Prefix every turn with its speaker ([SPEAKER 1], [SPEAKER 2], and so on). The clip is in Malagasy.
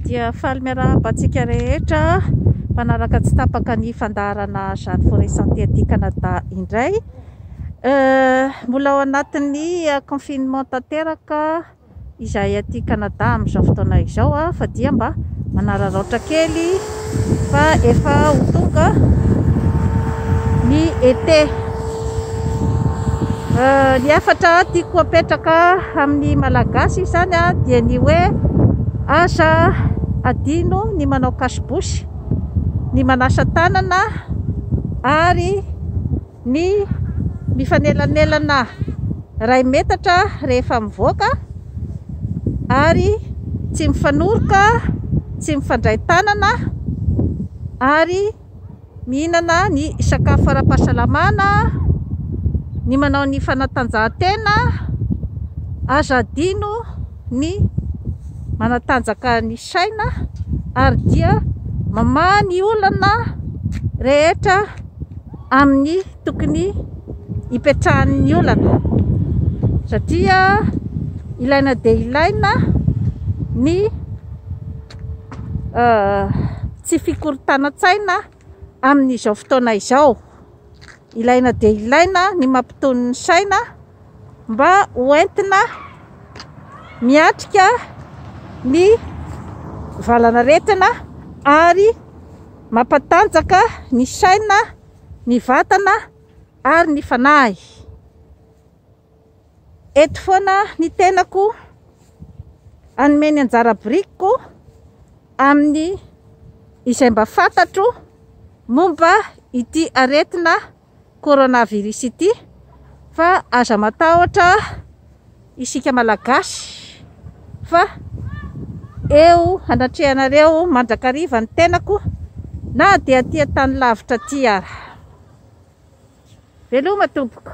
[SPEAKER 1] dia faly miarahaba antsika rehetra mpanaraka tsy tapaka ny fandaharana Jeanne Forest Santé aty Canada indray. Mbola ao anatin'ny confinement tanteraka izay aty Canada amin'izao fotoana izao fa dia mba manararaotra kely fa efa ho tonga ny été. Ny afatra tiako apetraka amin'ny malagasy izany dia ny hoe aza adino ny manao kasibosy, ny manasa tanana ary ny mifanelanelana ray metatra rehefa mivoaka ary tsy mifanoroka, tsy mifandray tanana ary mihinana ny sakafo ara-pahasalamana, ny manao ny fanatanjahantena, aza adino ny manatanjaka ny saina ary dia mamaha ny olana rehetra amin'ny tokony hipetrahan'ny olana, satria ilaina dia ilaina ny tsy fikorontanan-tsaina amin'izao fotoana izao. Ilaina dia ilaina ny mampitony ny saina mba hoentina miatrika ny valanaretina ary mampatanjaka ny saina, ny vatana ary ny fanahy. Eto foana ny tenako hanome ny anjara birikiko amin'ny izay mba fantatro momba ity aretina coronavirus ity, fa aza matahotra isika malagasy fa eo hanatrehanareo mandrakariva ny tenako na dia aty tany lavitra aty ara. Veloma tompoko.